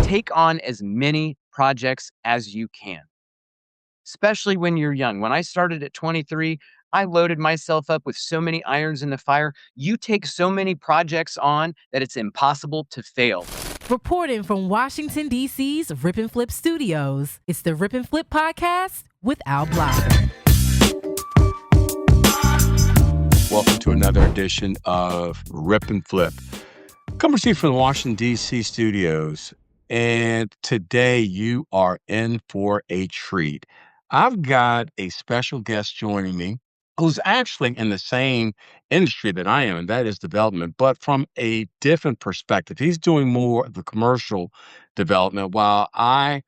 take on as many projects as you can, especially when you're young. When I started at 23, I loaded myself up with so many irons in the fire. You take so many projects on that it's impossible to fail. Reporting from Washington, D.C.'s Rip and Flip Studios, it's the Rip and Flip Podcast with Al Block. Welcome to another edition of Rip and Flip. Coming to you from the Washington, D.C. studios. And today you are in for a treat. I've got a special guest joining me who's actually in the same industry that I am, and that is development, but from a different perspective. He's doing more of the commercial development while I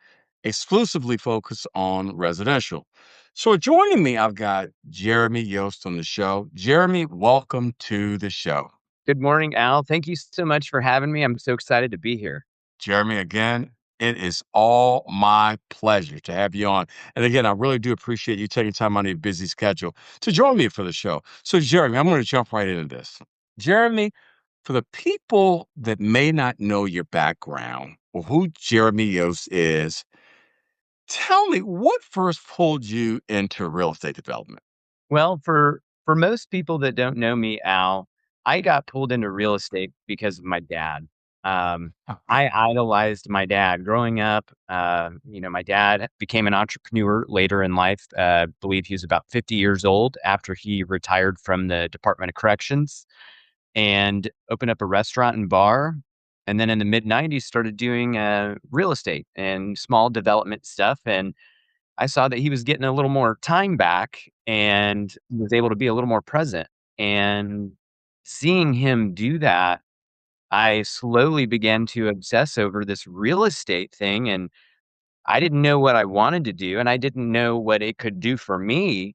exclusively focus on residential. So joining me, I've got Jeremy Yost on the show. Jeremy, welcome to the show. Good morning, Al. Thank you so much for having me. I'm so excited to be here. Jeremy, again, it is all my pleasure to have you on. And again, I really do appreciate you taking time out of your busy schedule to join me for the show. So, Jeremy, I'm going to jump right into this. Jeremy, for the people that may not know your background or who Jeremy Yost is, tell me what first pulled you into real estate development? Well, for most people that don't know me, Al, I got pulled into real estate because of my dad. Okay. I idolized my dad growing up. My dad became an entrepreneur later in life. Believe he was about 50 years old after he retired from the Department of Corrections and opened up a restaurant and bar. And then in the mid 90s, started doing real estate and small development stuff. And I saw that he was getting a little more time back and was able to be a little more present. And seeing him do that, I slowly began to obsess over this real estate thing. And I didn't know what I wanted to do and I didn't know what it could do for me,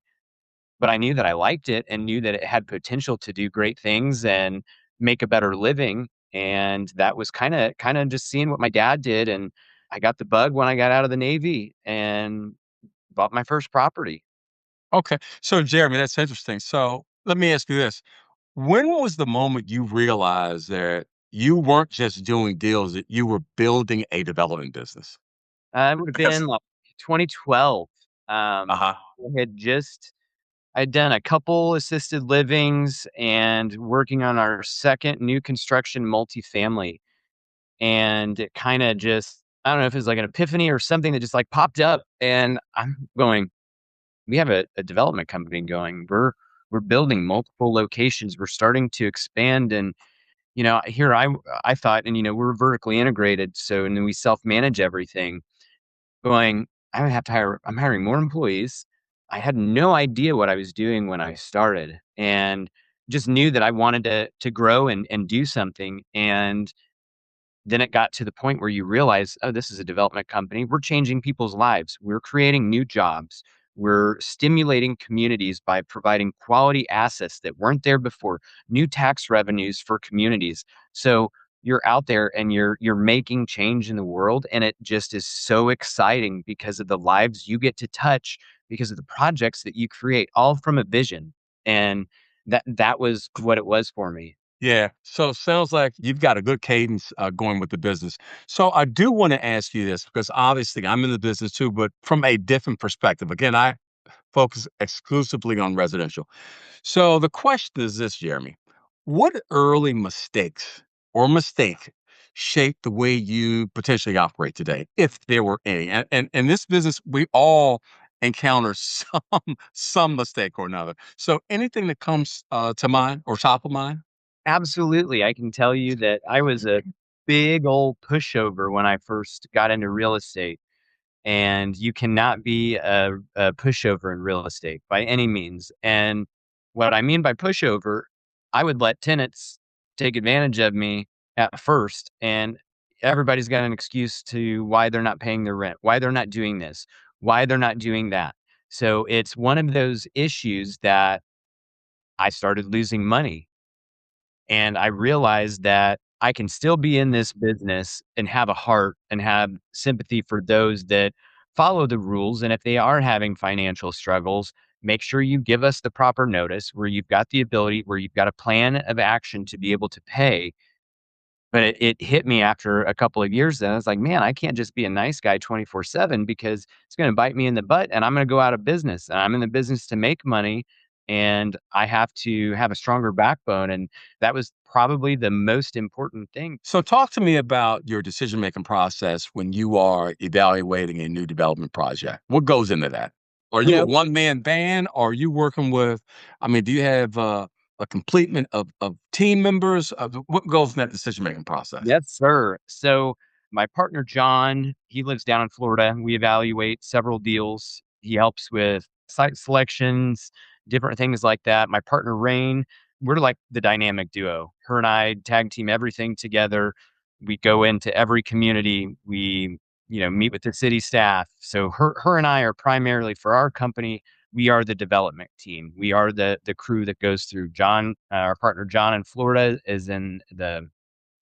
but I knew that I liked it and knew that it had potential to do great things and make a better living. And that was kind of just seeing what my dad did. And I got the bug when I got out of the Navy and bought my first property. Okay. So, Jeremy, that's interesting. So, let me ask you this. When was the moment you realized that you weren't just doing deals, that you were building a development business? It would have Because been like 2012. Uh-huh. I had just I'd done a couple assisted livings and working on our second new construction multifamily. And it kind of just, I don't know if it was like an epiphany or something that just like popped up. And I'm going, we have a development company going. We're building multiple locations. We're starting to expand. And here I thought, and we're vertically integrated, so and then we self manage everything. Going, I don't have to hire. I'm hiring more employees. I had no idea what I was doing when I started, and just knew that I wanted to grow and do something. And then it got to the point where you realize, oh, this is a development company. We're changing people's lives. We're creating new jobs. We're stimulating communities by providing quality assets that weren't there before, new tax revenues for communities. So you're out there and you're making change in the world. And it just is so exciting because of the lives you get to touch, because of the projects that you create, all from a vision. And that was what it was for me. Yeah. So it sounds like you've got a good cadence going with the business. So I do want to ask you this because obviously I'm in the business too, but from a different perspective. Again, I focus exclusively on residential. So the question is this, Jeremy. What early mistakes or mistake shaped the way you potentially operate today, if there were any? And in this business, we all encounter some mistake or another. So anything that comes to mind or top of mind? Absolutely. I can tell you that I was a big old pushover when I first got into real estate. And you cannot be a pushover in real estate by any means. And what I mean by pushover, I would let tenants take advantage of me at first. And everybody's got an excuse to why they're not paying their rent, why they're not doing this, why they're not doing that. So it's one of those issues that I started losing money and I realized that I can still be in this business and have a heart and have sympathy for those that follow the rules. And if they are having financial struggles, make sure you give us the proper notice where you've got the ability, where you've got a plan of action to be able to pay. But it hit me after a couple of years then. I was like, "Man, I can't just be a nice guy 24/7 because it's gonna bite me in the butt and I'm gonna go out of business. And I'm in the business to make money, and I have to have a stronger backbone." And that was probably the most important thing. So talk to me about your decision-making process when you are evaluating a new development project. What goes into that? Are You you a know one-man band? Are you working with do you have a complement of team members? What goes in that decision-making process? Yes, sir. So my partner John, he lives down in Florida. We evaluate several deals. He helps with site selections, different things like that. My partner Rain, we're like the dynamic duo. Her and I tag team everything together. We go into every community. We, meet with the city staff. So her and I are primarily for our company. We are the development team. We are the crew that goes through. John, our partner John in Florida, is in the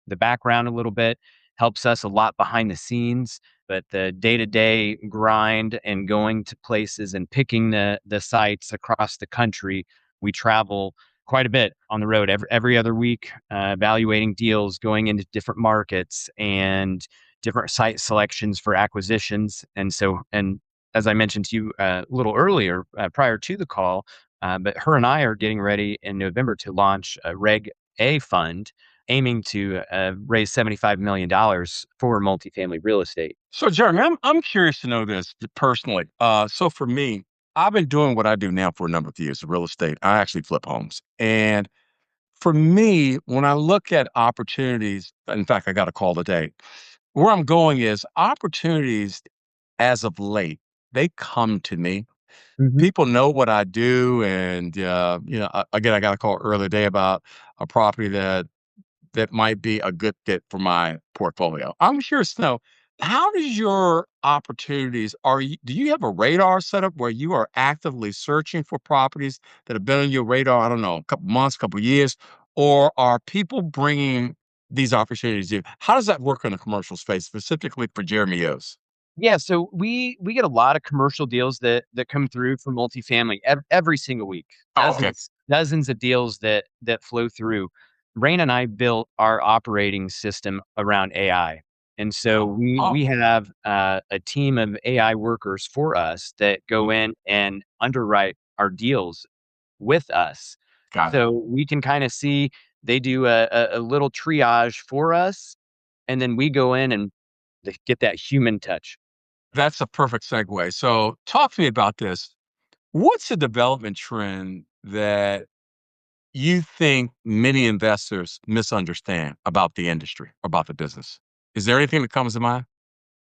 background a little bit, helps us a lot behind the scenes, but the day-to-day grind and going to places and picking the sites across the country, we travel quite a bit on the road every other week, evaluating deals, going into different markets and different site selections for acquisitions. And as I mentioned to you a little earlier, prior to the call, but her and I are getting ready in November to launch a Reg A fund aiming to raise $75 million for multifamily real estate. So, Jeremy, I'm curious to know this personally. So for me, I've been doing what I do now for a number of years, real estate. I actually flip homes. And for me, when I look at opportunities, in fact, I got a call today. Where I'm going is opportunities as of late, they come to me. Mhm. People know what I do. And, again, I got a call earlier today about a property that might be a good fit for my portfolio. I'm curious to know, how does your opportunities do you have a radar setup where you are actively searching for properties that have been on your radar, I don't know, a couple months, couple years, or are people bringing these opportunities to you? How does that work in the commercial space, specifically for Jeremy Yost? Yeah, so we get a lot of commercial deals that come through for multifamily every single week. Oh, okay. Dozens of deals that flow through. Rain and I built our operating system around AI, and so Oh, we oh, have a team of AI workers for us that go in and underwrite our deals with us. got it. So we can kind of see they do a little triage for us, and then we go in and get that human touch. That's a perfect segue. So, talk to me about this. What's a development trend that you think many investors misunderstand about the industry, about the business? Is there anything that comes to mind?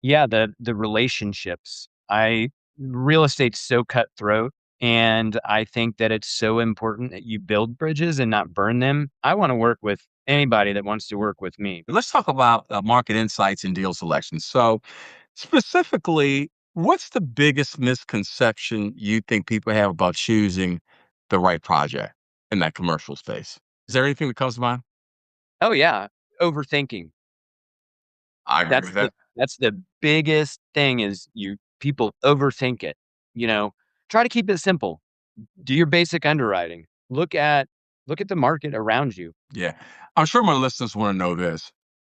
Yeah, the relationships. I Real estate's so cutthroat, and I think that it's so important that you build bridges and not burn them. I wanna work with anybody that wants to work with me. Let's talk about market insights and deal selection. So, specifically, what's the biggest misconception you think people have about choosing the right project in that commercial space? Is there anything that comes to mind? Oh, yeah, overthinking. I agree That's with the that. that's the biggest thing is people overthink it, you know? Try to keep it simple. Do your basic underwriting. Look at the market around you. Yeah. I'm sure my listeners want to know this.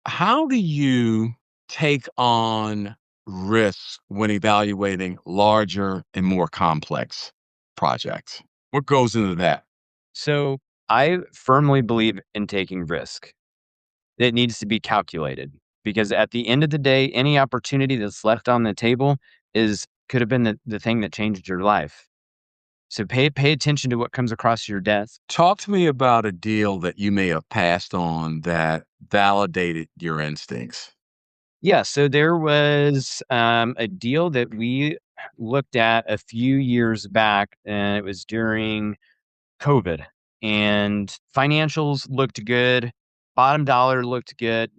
How do you take on risks when evaluating larger and more complex projects? What goes into that? So, I firmly believe in taking risk. It needs to be calculated because at the end of the day, any opportunity that's left on the table is could have been the thing that changed your life. So pay attention to what comes across your desk. Talk to me about a deal that you may have passed on that validated your instincts. Yeah, so there was a deal that we looked at a few years back, and it was during COVID, and financials looked good, bottom dollar looked good,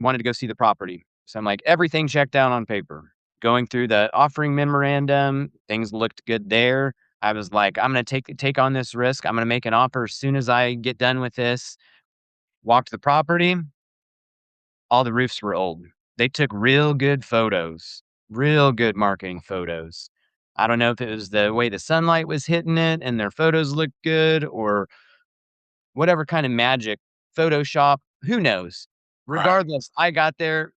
wanted to go see the property. So I'm like, everything checked out on paper. Going through the offering memorandum, things looked good there. I was like, I'm gonna take on this risk. I'm gonna make an offer as soon as I get done with this. Walked the property, all the roofs were old. They took real good photos, real good marketing photos. I don't know if it was the way the sunlight was hitting it and their photos looked good or whatever kind of magic, Photoshop, who knows? Right. Regardless, I got there.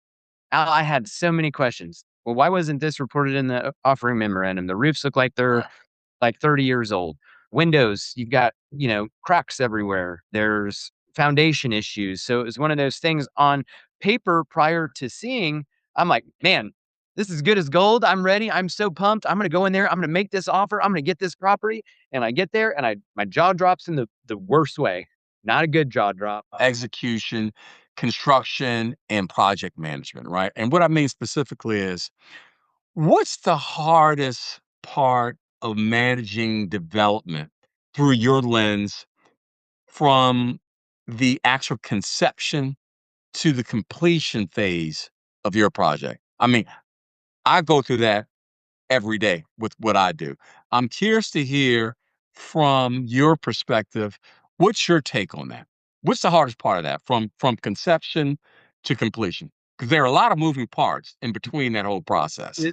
I had so many questions. Well, why wasn't this reported in the offering memorandum? The roofs look like they're Right. like 30 years old. Windows, you've got, cracks everywhere. There's foundation issues. So it was one of those things on paper prior to seeing. I'm like, man, this is good as gold. I'm ready. I'm so pumped. I'm going to go in there. I'm going to make this offer. I'm going to get this property. And I get there and my jaw drops in the worst way. Not a good jaw drop. Execution, construction, and project management, right? And what I mean specifically is, what's the hardest part of managing development through your lens from the actual conception to the completion phase of your project? I mean, I go through that every day with what I do. I'm curious to hear from your perspective, what's your take on that? What's the hardest part of that from conception to completion? Because there are a lot of moving parts in between that whole process.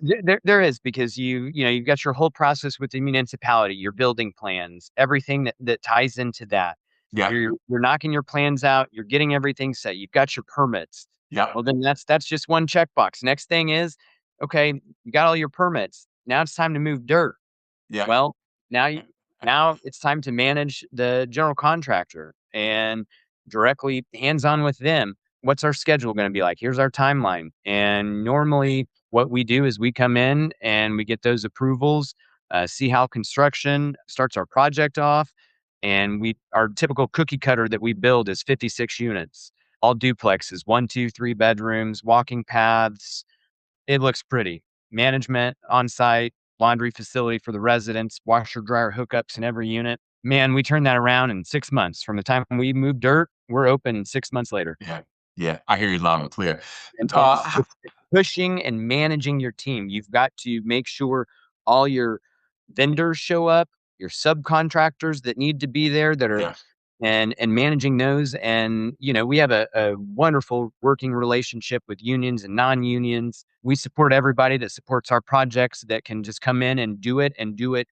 There is because you've got your whole process with the municipality, your building plans, everything that ties into that. Yeah. You're knocking your plans out, you're getting everything set, you've got your permits. Yeah. Well, then that's just one checkbox. Next thing is, okay, you got all your permits. Now it's time to move dirt. Yeah. Well, now you now it's time to manage the general contractor and directly hands-on with them. What's our schedule gonna be like? Here's our timeline. And normally what we do is we come in and we get those approvals, see how construction starts our project off, and our typical cookie cutter that we build is 56 units, all duplexes, 1, 2, 3 bedrooms, walking paths, it looks pretty. Management on-site, laundry facility for the residents, washer dryer hookups in every unit. Man, we turned that around in 6 months. From the time we moved dirt, we're open 6 months later. Yeah. Yeah. I hear you loud and clear. And Uh, it's pushing and managing your team. You've got to make sure all your vendors show up, your subcontractors that need to be there that are yeah. and managing those. And, we have a wonderful working relationship with unions and non-unions. We support everybody that supports our projects that can just come in and do it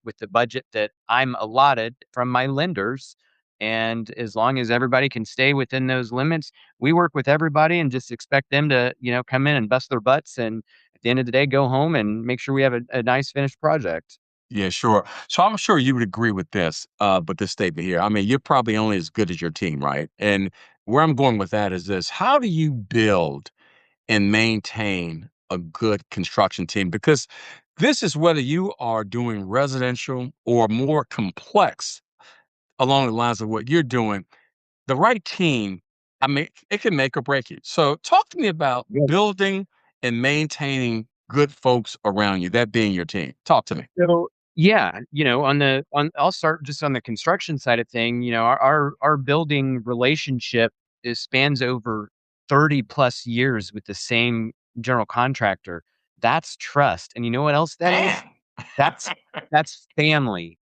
with the budget that I'm allotted from my lenders. And as long as everybody can stay within those limits, we work with everybody and just expect them to, come in and bust their butts and at the end of the day, go home and make sure we have a nice finished project. Yeah, sure. So I'm sure you would agree with this, but this statement here. I mean, you're probably only as good as your team, right? And where I'm going with that is this: how do you build and maintain a good construction team? Because this is whether you are doing residential or more complex along the lines of what you're doing, the right team, I mean, it can make or break you. So talk to me about building and maintaining good folks around you, that being your team. Talk to me. So, yeah, on I'll start just on the construction side of thing. Our building relationship spans over 30 plus years with the same general contractor. That's trust. And you know what else that is? Man. That's that's family.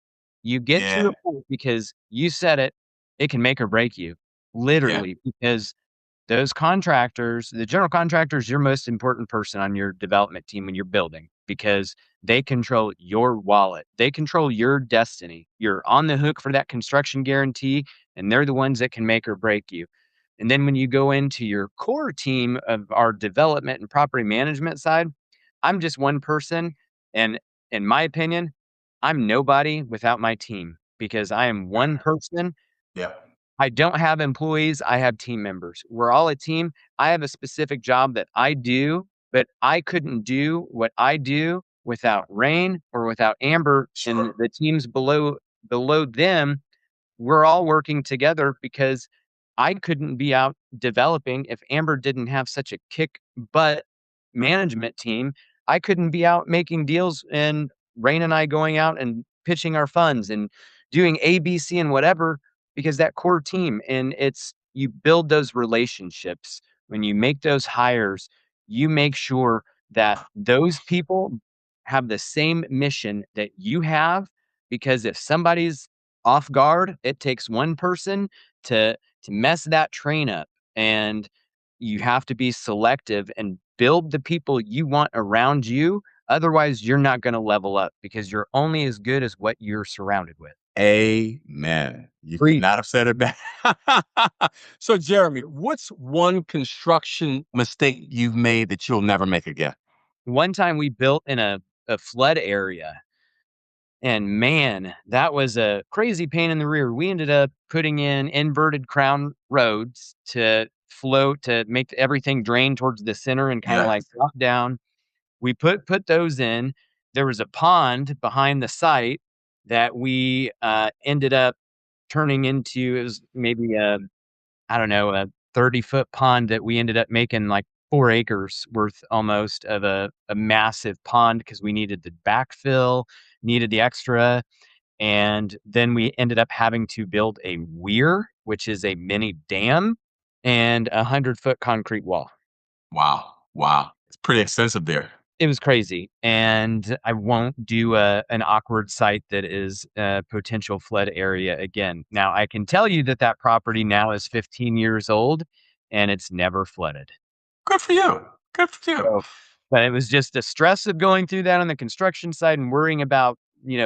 You get to Yeah, the point because you said it, it can make or break you. yeah, Literally, because those contractors, the general contractor is your most important person on your development team when you're building because they control your wallet. They control your destiny. You're on the hook for that construction guarantee, and they're the ones that can make or break you. And then when you go into your core team of our development and property management side, I'm just one person. And in my opinion, I'm nobody without my team because I am one person. yeah, I don't have employees, I have team members. We're all a team. I have a specific job that I do, but I couldn't do what I do without Rain or without Amber and sure. the teams below them. We're all working together because I couldn't be out developing if Amber didn't have such a kick butt management team. I couldn't be out making deals and Rain and I going out and pitching our funds and doing A, B, C, and whatever because that core team and you build those relationships. When you make those hires, you make sure that those people have the same mission that you have because if somebody's off guard, it takes one person to mess that train up, and you have to be selective and build the people you want around you. Otherwise, you're not gonna level up because you're only as good as what you're surrounded with. Amen. You could Preach. not have said it better. So, Jeremy, what's one construction mistake you've made that you'll never make again? One time we built in a flood area, and man, that was a crazy pain in the rear. We ended up putting in inverted crown roads to float to make everything drain towards the center and kind of like Yes. drop down. We put those in. There was a pond behind the site that we ended up turning into. It was maybe a, I don't know, a 30-foot pond that we ended up making like 4 acres worth almost of a massive pond because we needed the backfill, needed the extra. And then we ended up having to build a weir, which is a mini dam, and a 100-foot concrete wall. Wow. Wow. It's pretty extensive there. It was crazy, and I won't do an awkward site that is a potential flood area again. Now, I can tell you that that property now is 15 years old, and it's never flooded. Good for you. Good for you. So, but it was just the stress of going through that on the construction side and worrying about,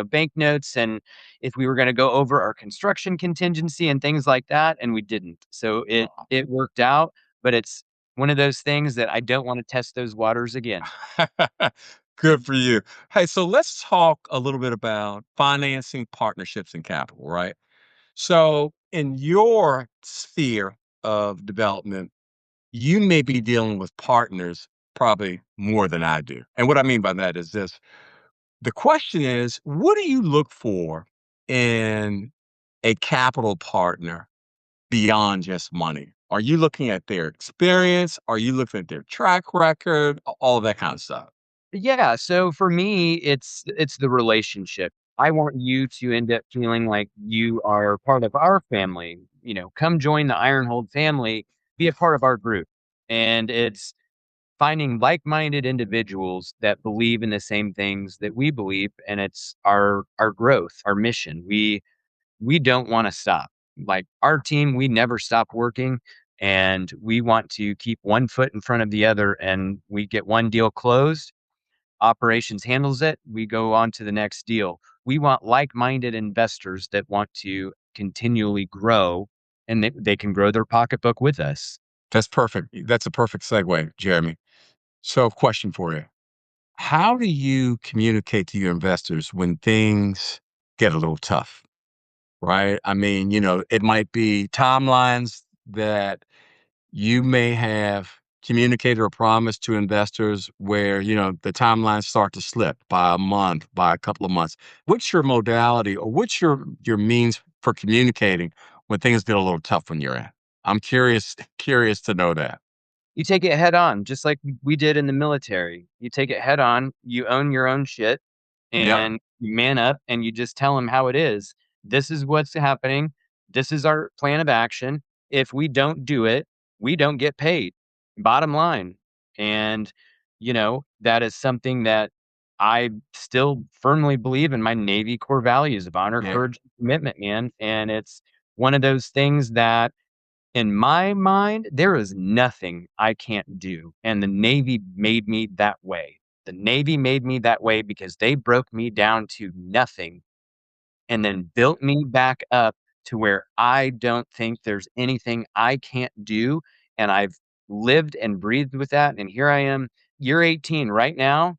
banknotes and if we were gonna go over our construction contingency and things like that, and we didn't. So it worked out, but it's one of those things that I don't wanna test those waters again. Good for you. Hey, so let's talk a little bit about financing, partnerships, and capital, right? So, in your sphere of development, you may be dealing with partners probably more than I do. And what I mean by that is this: the question is, what do you look for in a capital partner beyond just money? Are you looking at their experience? Are you looking at their track record? All of that kind of stuff. Yeah, so for me, it's the relationship. I want you to end up feeling like you are part of our family. Come join the Ironhold family, be a part of our group. And it's finding like-minded individuals that believe in the same things that we believe, and it's our growth, our mission. We don't want to stop. Like our team, we never stop working, and we want to keep one foot in front of the other, and we get one deal closed, operations handles it, we go on to the next deal. We want like-minded investors that want to continually grow, and they can grow their pocketbook with us. That's perfect. That's a perfect segue, Jeremy. So, question for you: how do you communicate to your investors when things get a little tough? Right? I mean, it might be timelines that you may have communicated or promised to investors where, the timelines start to slip by a month, by a couple of months. What's your modality or what's your means for communicating when things get a little tough when you're in? I'm curious to know that. You take it head on, just like we did in the military. You take it head on, you own your own shit, Yep. and you man up, and you just tell them how it is. This is what's happening. This is our plan of action. If we don't do it, we don't get paid. Bottom line. And, that is something that I still firmly believe in my Navy core values of honor, Yeah. courage, and commitment, man. And it's one of those things that in my mind, there is nothing I can't do, and the Navy made me that way. The Navy made me that way because they broke me down to nothing and then built me back up to where I don't think there's anything I can't do, and I've lived and breathed with that, and here I am, year 18 right now.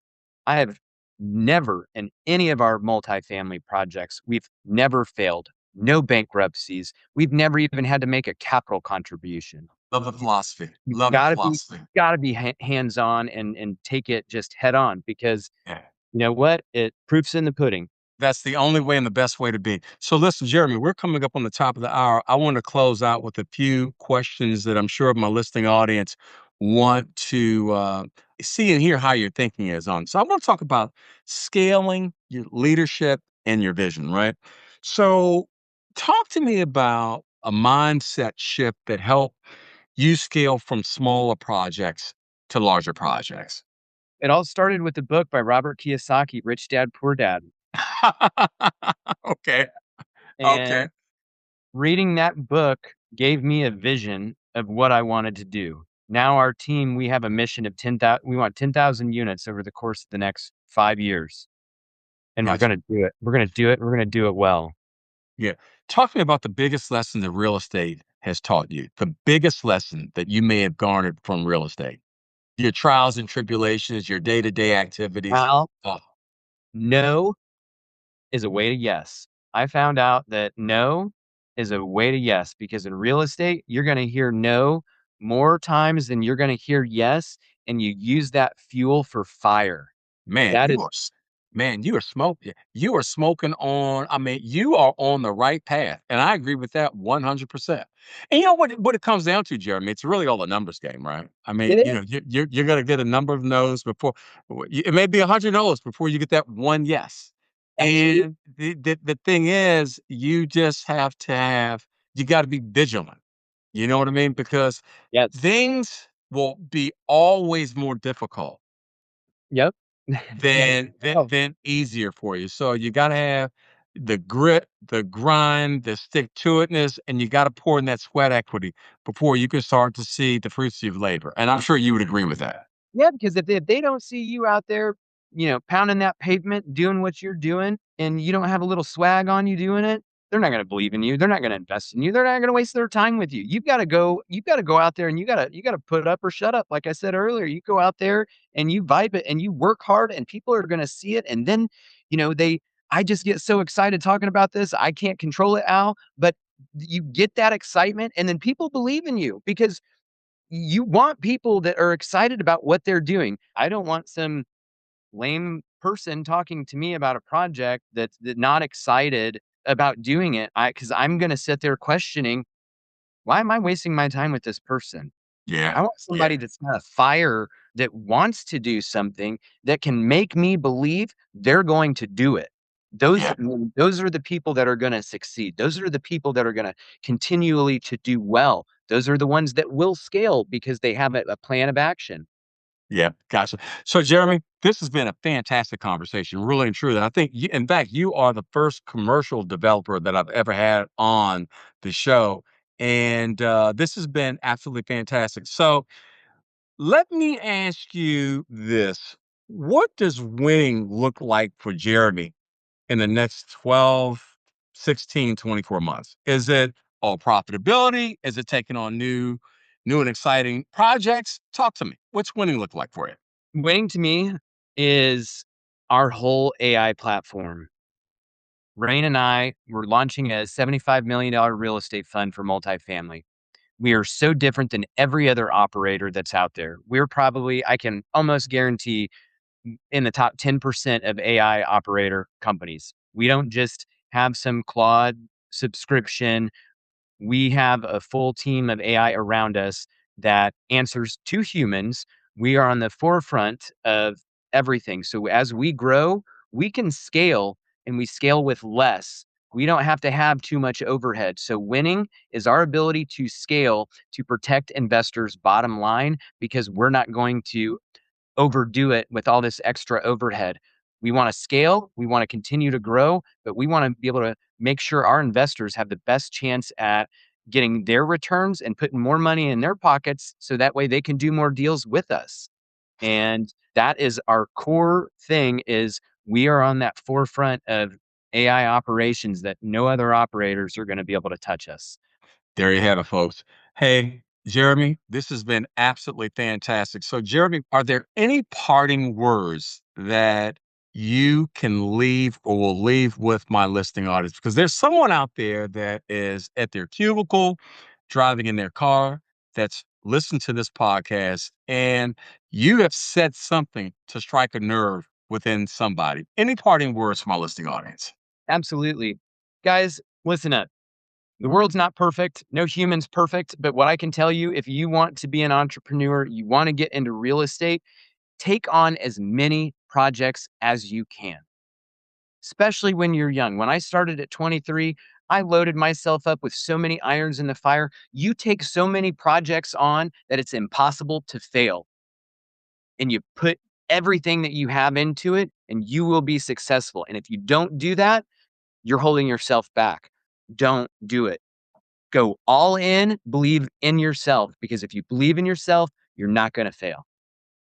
I have never in any of our multifamily projects, we've never failed, no bankruptcies. We've never even had to make a capital contribution. Love the philosophy. You Love the gotta be philosophy. gotta be hands-on and take it just head on because Yeah. you know what? It proof's in the pudding. That's the only way and the best way to be. So listen, Jeremy, we're coming up on the top of the hour. I want to close out with a few questions that I'm sure my listening audience want to see and hear how your thinking is on. So I want to talk about scaling your leadership and your vision, right? So talk to me about a mindset shift that helped you scale from smaller projects to larger projects. It all started with a book by Robert Kiyosaki, Rich Dad, Poor Dad. Okay. Okay. And reading that book gave me a vision of what I wanted to do. Now our team, we have a mission of 10,000, we want 10,000 units over the course of the next 5 years. And we're Gotcha. gonna do it. We're gonna do it. We're gonna do it well. Yeah. Talk to me about the biggest lesson that real estate has taught you. The biggest lesson that you may have garnered from real estate. Your trials and tribulations, your day-to-day activities. Well, Oh, no is a way to yes. I found out that no is a way to yes because in real estate, you're going to hear no more times than you're going to hear yes. And you use that fuel for fire. man, That is, you are smoking. You are smoking on, I mean, you are on the right path. And I agree with that 100%. And you know what it comes down to, Jeremy? It's really all a numbers game, right? I mean, it is. you know, you're going to get a number of no's before it may be 100 no's before you get that one yes. Absolutely. And the thing is, you got to be vigilant. You know what I mean? Because Yes. things will be always more difficult Yep. Oh, than easier for you. So you gotta have the grit, the grind, the stick to itness, and you gotta pour in that sweat equity before you can start to see the fruits of your labor. And I'm sure you would agree with that. yeah, because if they don't see you out there, pounding that pavement, doing what you're doing, and you don't have a little swag on you doing it, they're not gonna believe in you. They're not gonna invest in you. They're not gonna waste their time with you. You've gotta go out there and you gotta put up or shut up. Like I said earlier, you go out there and you vibe it and you work hard and people are gonna see it. And then, they I just get so excited talking about this. I can't control it, Al, but you get that excitement and then people believe in you because you want people that are excited about what they're doing. I don't want some lame person talking to me about a project that's not excited about doing it. Because I'm going to sit there questioning, why am I wasting my time with this person? Yeah. I want Yeah. somebody that's got a fire that wants to do something that can make me believe they're going to do it. Yeah. Those are the people that are gonna succeed. Those are the people that are gonna continually to do well. Those are the ones that will scale because they have a plan of action. Yeah, gotcha. So, Jeremy, this has been a fantastic conversation, really and true. And I think, in fact, you are the first commercial developer that I've ever had on the show, and this has been absolutely fantastic. So, let me ask you this: what does winning look like for Jeremy in the next 12, 16, 24 months? Is it all profitability? Is it taking on new and exciting projects? Talk to me. What's winning look like for you? Winning to me is our whole AI platform. Rain and I were launching a $75 million real estate fund for multifamily. We are so different than every other operator that's out there. We're probably, I can almost guarantee, in the top 10% of AI operator companies. We don't just have some Claude subscription. We have a full team of AI around us that answers to humans. We are on the forefront of everything. So as we grow, we can scale and we scale with less. We don't have to have too much overhead. So winning is our ability to scale to protect investors' bottom line because we're not going to overdo it with all this extra overhead. We want to scale, we want to continue to grow, but we want to be able to make sure our investors have the best chance at getting their returns and putting more money in their pockets so that way they can do more deals with us. And that is our core thing is we are on that forefront of AI operations that no other operators are going to be able to touch us. There you have it, folks. Hey, Jeremy, this has been absolutely fantastic. So, Jeremy, are there any parting words that you can leave or will leave with my listening audience? Because there's someone out there that is at their cubicle, driving in their car, that's listened to this podcast, and you have said something to strike a nerve within somebody. Any parting words for my listening audience? Absolutely. Guys, listen up. The world's not perfect. No human's perfect. But what I can tell you, if you want to be an entrepreneur, you want to get into real estate, take on as many projects as you can, especially when you're young. When I started at 23, I loaded myself up with so many irons in the fire. You take so many projects on that it's impossible to fail. And you put everything that you have into it, and you will be successful. And if you don't do that, you're holding yourself back. Don't do it. Go all in, believe in yourself, because if you believe in yourself, you're not going to fail.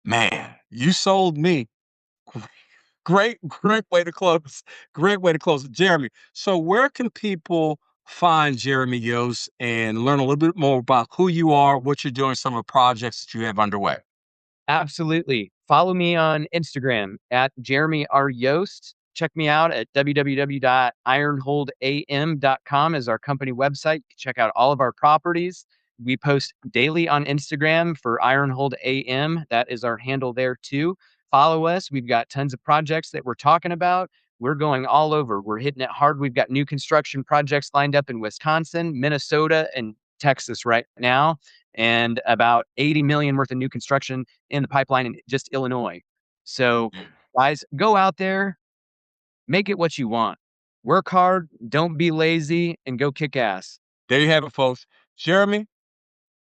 Man, you sold me. Great way to close. Great way to close. Jeremy, so where can people find Jeremy Yost and learn a little bit more about who you are, what you're doing, some of the projects that you have underway? Absolutely. Follow me on Instagram at Jeremy R. Yost. Check me out at www.ironholdam.com is our company website. Check out all of our properties. We post daily on Instagram for Ironhold AM. That is our handle there too. Follow us. We've got tons of projects that we're talking about. We're going all over. We're hitting it hard. We've got new construction projects lined up in Wisconsin, Minnesota, and Texas right now, and about 80 million worth of new construction in the pipeline in just Illinois. So, guys, go out there, make it what you want. Work hard, don't be lazy, and go kick ass. There you have it, folks. Jeremy,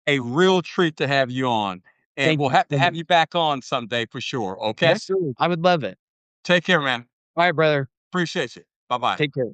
a real treat to have you on, and Thank we'll you have to so have much. you back on someday for sure. Okay. Yes, sir. I would love it. Take care, man. All right, brother. Appreciate you. Bye bye. Take care.